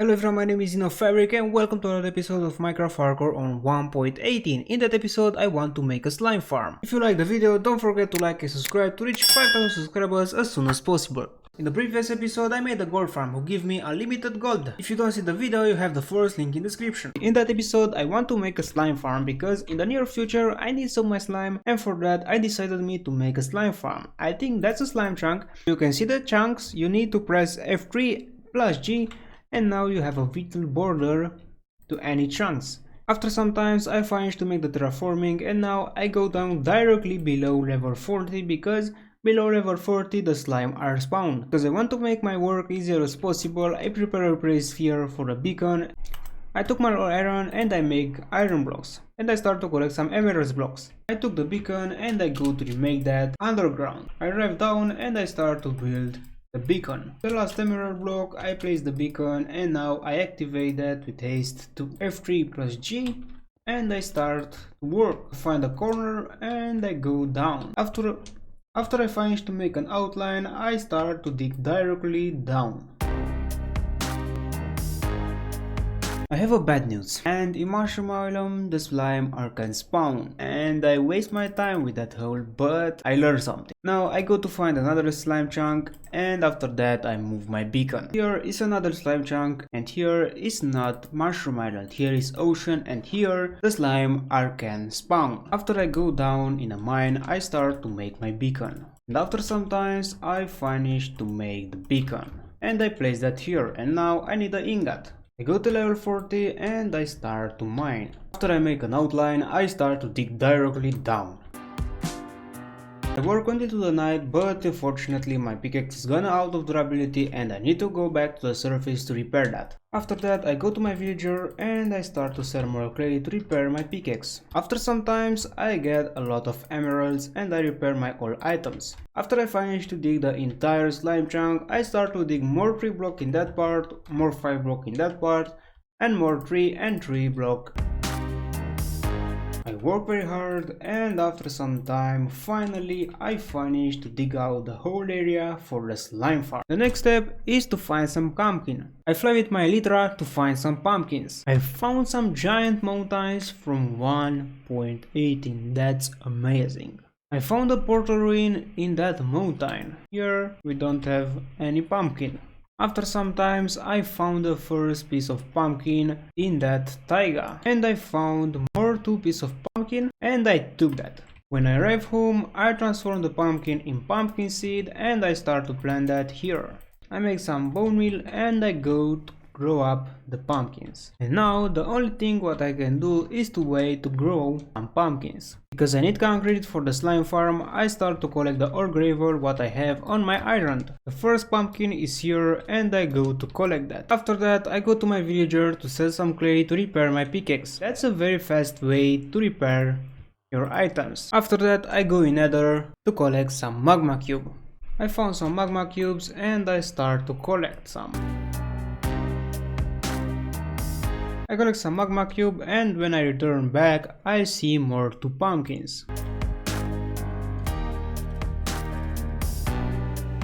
Hello everyone, my name is Fabric and welcome to another episode of Minecraft Hardcore on 1.18. In that episode I want to make a slime farm. If you like the video, don't forget to like and subscribe to reach 5,000 subscribers as soon as possible. In the previous episode I made a gold farm who give me unlimited gold. If you don't see the video, you have the first link in the description. In that episode I want to make a slime farm because in the near future I need some of my slime, and for that I decided me to make a slime farm. I think that's a slime chunk. You can see the chunks. You need to press F3 plus G, and now you have a little border to any chunks. After some times I finished to make the terraforming, and now I go down directly below level 40 because below level 40 the slime are spawned. Because I want to make my work easier as possible, I prepare a place here for a beacon. I took my iron and I make iron blocks, and I start to collect some emerald blocks. I took the beacon and I go to remake that underground. I arrive down and I start to build the beacon. The last emerald block, I place the beacon, and now I activate that with haste to F3 plus G, and I start to work. Find a corner and I go down. After I finish to make an outline, I start to dig directly down. I have a bad news, and in Mushroom Island the slime can spawn, and I waste my time with that hole, but I learned something. Now I go to find another slime chunk, and after that I move my beacon. Here is another slime chunk, and here is not Mushroom Island, here is ocean, and here the slime can spawn. After I go down in a mine, I start to make my beacon, and after some times I finish to make the beacon, and I place that here, and now I need an ingot. I go to level 40 and I start to mine. After I make an outline, I start to dig directly down. I work until the night, but unfortunately my pickaxe is gone out of durability and I need to go back to the surface to repair that. After that I go to my villager and I start to sell more clay to repair my pickaxe. After some times I get a lot of emeralds and I repair my all items. After I finish to dig the entire slime chunk, I start to dig more 3 block in that part, more 5 block in that part, and more 3 and 3 block. I work very hard, and after some time finally I finish to dig out the whole area for the slime farm. The next step is to find some pumpkin. I fly with my elytra to find some pumpkins. I found some giant mountains from 1.18, that's amazing. I found a portal ruin in that mountain. Here we don't have any pumpkin. After some times I found the first piece of pumpkin in that taiga, and I found more 2 pieces of pumpkin and I took that. When I arrive home, I transform the pumpkin in pumpkin seed and I start to plant that here. I make some bone meal and I go to grow up the pumpkins. And now the only thing what I can do is to wait to grow some pumpkins. Because I need concrete for the slime farm, I start to collect the ore gravel what I have on my island. The first pumpkin is here and I go to collect that. After that I go to my villager to sell some clay to repair my pickaxe. That's a very fast way to repair your items. After that I go in Nether to collect some magma cube. I found some magma cubes and I start to collect some. I collect some magma cube, and when I return back I see more 2 pumpkins.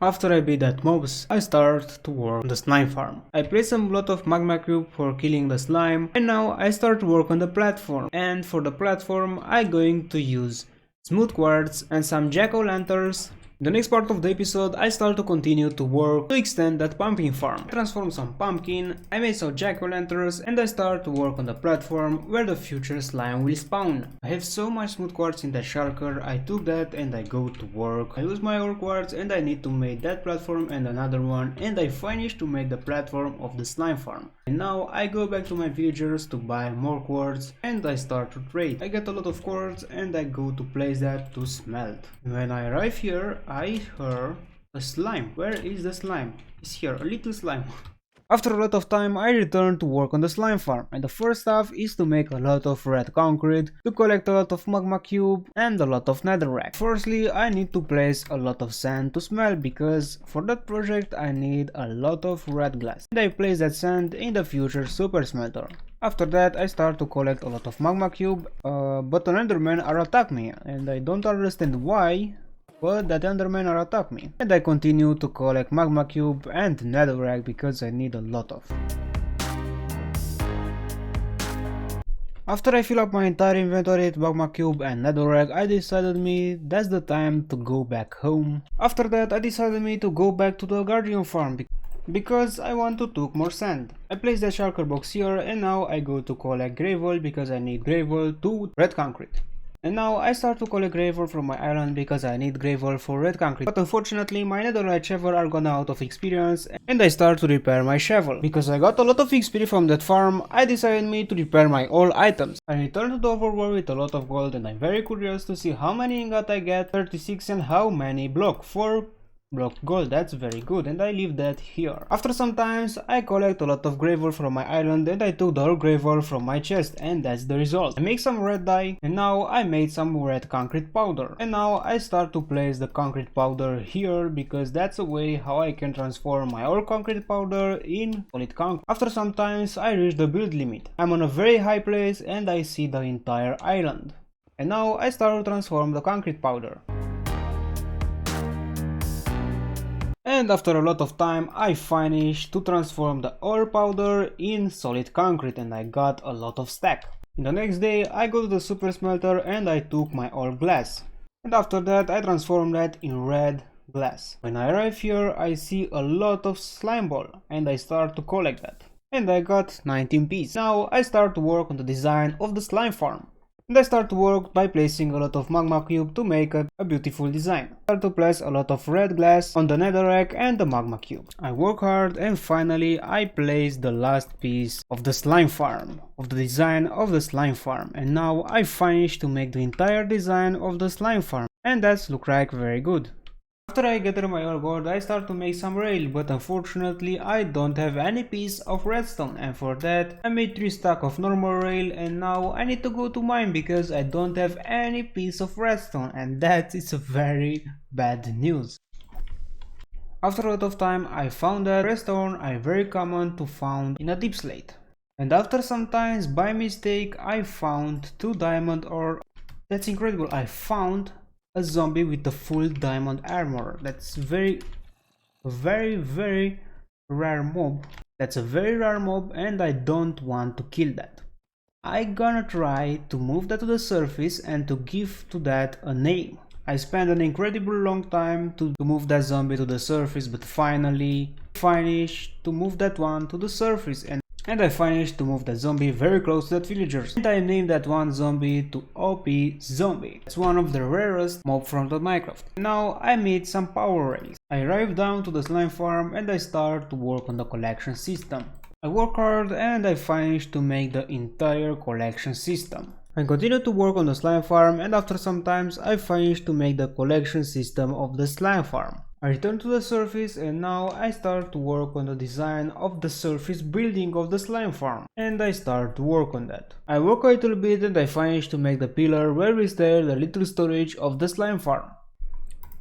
After I beat that mobs, I start to work on the slime farm. I place some lot of magma cube for killing the slime, and now I start to work on the platform. And for the platform I'm going to use smooth quartz and some jack-o'-lanterns. In the next part of the episode I start to continue to work to extend that pumpkin farm. I transform some pumpkin, I made some jack-o'-lanterns, and I start to work on the platform where the future slime will spawn. I have so much smooth quartz in that shulker, I took that and I go to work. I use my ore quartz and I need to make that platform and another one, and I finish to make the platform of the slime farm. And now I go back to my villagers to buy more quartz and I start to trade. I get a lot of quartz and I go to place that to smelt. When I arrive here I heard a slime. Where is the slime? It's here, a little slime. After a lot of time I return to work on the slime farm, and the first stuff is to make a lot of red concrete, to collect a lot of magma cube and a lot of netherrack. Firstly I need to place a lot of sand to smelt, because for that project I need a lot of red glass, and I place that sand in the future super smelter. After that I start to collect a lot of magma cube, but an enderman attack me and I don't understand why. but that endermen are attack me. And I continue to collect magma cube and netherrack because I need a lot of. After I fill up my entire inventory with magma cube and netherrack, I decided that's the time to go back home. After that I decided to go back to the guardian farm because I want to take more sand. I place the shulker box here and now I go to collect gravel because I need gravel to red concrete. And now I start to collect gravel from my island because I need gravel for red concrete. But unfortunately my netherite shovel are gone out of experience and I start to repair my shovel. Because I got a lot of XP from that farm, I decided to repair my all items. I return to the overworld with a lot of gold and I'm very curious to see how many ingot I get, 36, and how many block, 4 block gold. That's very good, and I leave that here. After some times I collect a lot of gravel from my island and I took the whole gravel from my chest, and that's the result. I make some red dye and now I made some red concrete powder, and now I start to place the concrete powder here because that's a way how I can transform my old concrete powder in solid concrete. After some times I reach the build limit. I'm on a very high place and I see the entire island, and now I start to transform the concrete powder. And after a lot of time I finished to transform the ore powder in solid concrete and I got a lot of stack. And the next day I go to the super smelter and I took my ore glass. And after that I transformed that in red glass. When I arrive here I see a lot of slime ball and I start to collect that. And I got 19 pieces. Now I start to work on the design of the slime farm. And I start to work by placing a lot of magma cube to make a beautiful design. I start to place a lot of red glass on the netherrack and the magma cube. I work hard and finally I place the last piece of the slime farm, of the design of the slime farm. And now I finish to make the entire design of the slime farm. And that's look like very good. After I gather my ore gold, I start to make some rail, but unfortunately I don't have any piece of redstone, and for that I made 3 stacks of normal rail, and now I need to go to mine because I don't have any piece of redstone, and that is a very bad news. After a lot of time I found that redstone are very common to find in a deep slate. And after some times by mistake I found 2 diamond ore. That's incredible, I found a zombie with the full diamond armor. That's very rare mob. That's a very rare mob and I don't want to kill that. I gonna try to move that to the surface and to give to that a name. I spent an incredible long time to move that zombie to the surface, but finally finished to move that one to the surface, and I finished to move that zombie very close to that villagers. And I named that one zombie to OP Zombie. It's one of the rarest mob from the Minecraft. Now I made some power rails. I arrive down to the slime farm and I start to work on the collection system. I work hard and I finish to make the entire collection system. I continue to work on the slime farm and after some times I finish to make the collection system of the slime farm. I return to the surface and now I start to work on the design of the surface building of the slime farm. And I start to work on that. I work a little bit and I finish to make the pillar where is there the little storage of the slime farm.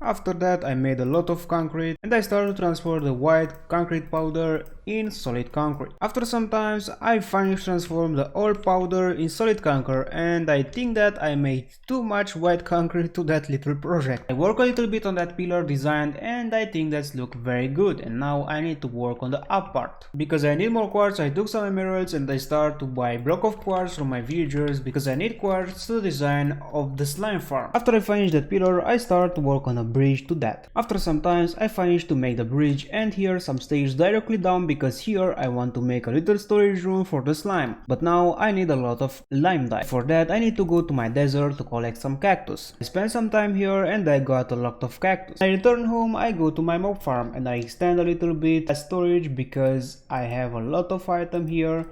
After that I made a lot of concrete and I started to transfer the white concrete powder in solid concrete. After some times I finally transformed the old powder in solid concrete and I think that I made too much white concrete to that little project. I work a little bit on that pillar design and I think that's look very good, and now I need to work on the up part. Because I need more quartz I took some emeralds and I start to buy block of quartz from my villagers because I need quartz to the design of the slime farm. After I finish that pillar I start to work on a bridge to that. After some times I finish to make the bridge and here some stairs directly down because here I want to make a little storage room for the slime. But now I need a lot of lime dye. For that I need to go to my desert to collect some cactus. I spent some time here and I got a lot of cactus. When I return home I go to my mob farm and I extend a little bit the storage because I have a lot of item here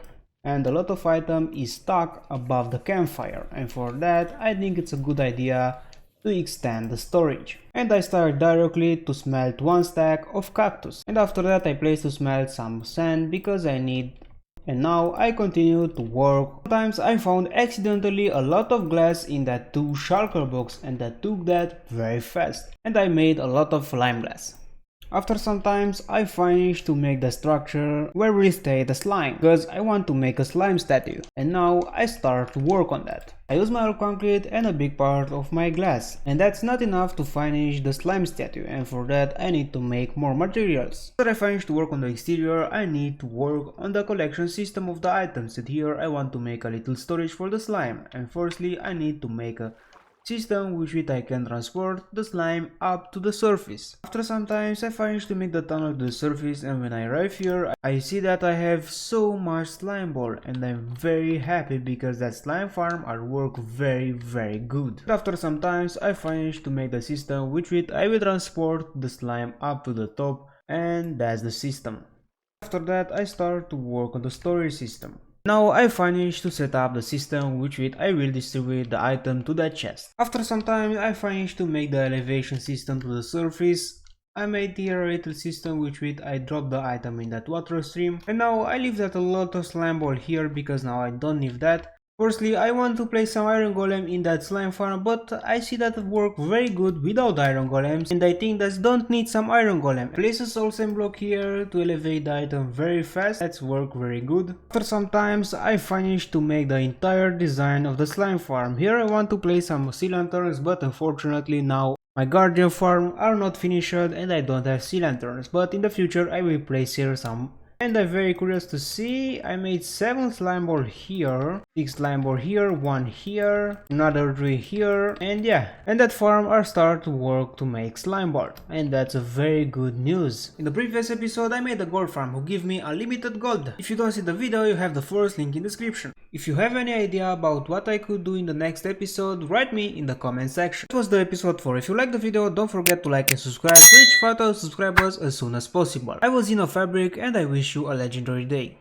and a lot of item is stuck above the campfire, and for that I think it's a good idea to extend the storage. And I start directly to smelt 1 stack of cactus, and after that I place to smelt some sand because I need, and now I continue to work. Sometimes I found accidentally a lot of glass in that 2 shulker box and I took that very fast and I made a lot of lime glass. After some times I finished to make the structure where will stay the slime, because I want to make a slime statue, and now I start to work on that. I use my concrete and a big part of my glass, and that's not enough to finish the slime statue, and for that I need to make more materials. After I finish to work on the exterior, I need to work on the collection system of the items, and here I want to make a little storage for the slime, and firstly I need to make a system with which I can transport the slime up to the surface. After some times I finish to make the tunnel to the surface, and when I arrive here I see that I have so much slime ball, and I'm very happy because that slime farm are work very good. After some times I finish to make the system with which I will transport the slime up to the top, and that's the system. After that I start to work on the storage system. Now I finished to set up the system with which I will distribute the item to that chest. After some time I finished to make the elevation system to the surface. I made here a little system with which I drop the item in that water stream, and now I leave that a lot of slime ball here because now I don't need that. Firstly, I want to place some iron golem in that slime farm, but I see that it works very good without iron golems, and I think that don't need some iron golem. Place a soul sand block here to elevate the item very fast, that's work very good. After some times I finished to make the entire design of the slime farm. Here I want to place some sea lanterns, but unfortunately now my guardian farm are not finished and I don't have sea lanterns, but in the future I will place here some. And I'm very curious to see, I made 7 slime ball here, 6 slime ball here, 1 here, another 3 here, and yeah. And that farm I start to work to make slime ball, and that's a very good news. In the previous episode I made a gold farm who give me unlimited gold. If you don't see the video, you have the first link in the description. If you have any idea about what I could do in the next episode, write me in the comment section. That was the episode 4. If you like the video, don't forget to like and subscribe to reach 5,000 subscribers as soon as possible. I was Xenofabric and I wish you a legendary day.